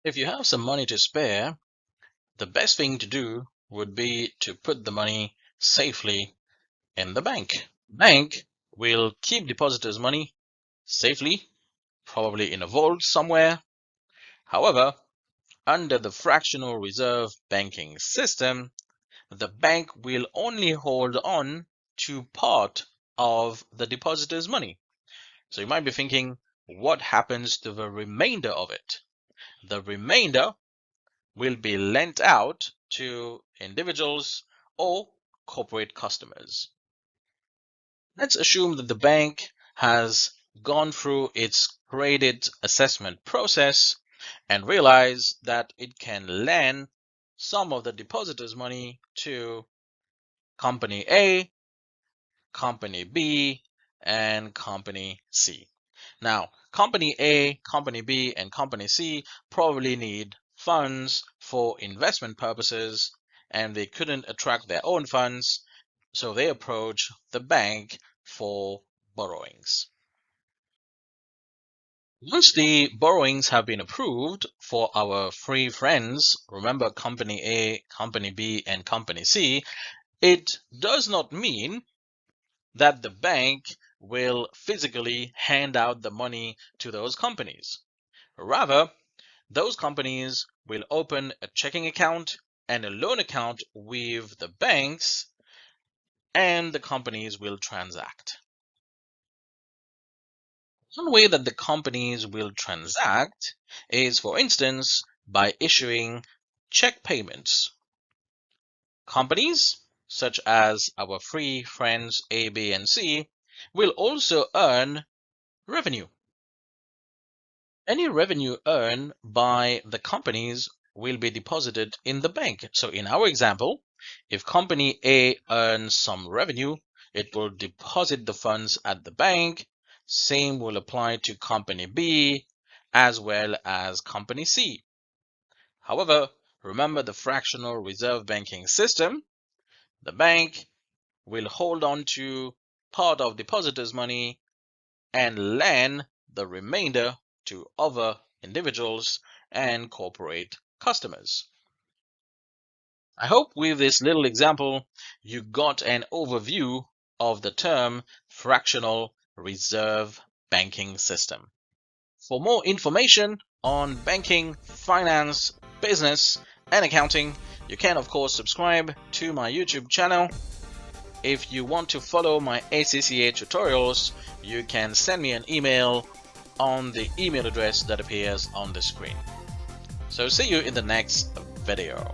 If you have some money to spare, the best thing to do would be to put the money safely in the bank. Bank will keep depositors' money safely, probably in a vault somewhere. However, under the fractional reserve banking system, the bank will only hold on to part of the depositor's money. So you might be thinking, what happens to the remainder of it? The remainder will be lent out to individuals or corporate customers. Let's assume that the bank has gone through its credit assessment process and realized that it can lend some of the depositors' money to Company A, Company B, and Company C. Now, Company A, Company B, and Company C probably need funds for investment purposes, and they couldn't attract their own funds, so they approach the bank for borrowings. Once the borrowings have been approved for our three friends, remember Company A, Company B, and Company C, it does not mean that the bank will physically hand out the money to those companies. Rather, those companies will open a checking account and a loan account with the banks, and the companies will transact. One way that the companies will transact is, for instance, by issuing check payments. Companies, such as our three friends A, B, and C, will also earn revenue. Any revenue earned by the companies will be deposited in the bank. So in our example, if Company A earns some revenue, it will deposit the funds at the bank. Same will apply to Company B as well as Company C. However, remember the fractional reserve banking system. The bank will hold on to part of depositors' money and lend the remainder to other individuals and corporate customers. I hope with this little example you got an overview of the term fractional reserve banking system. For more information on banking, finance, business, and accounting, you can of course subscribe to my YouTube channel. If you want to follow my ACCA tutorials, you can send me an email on the email address that appears on the screen. So see you in the next video.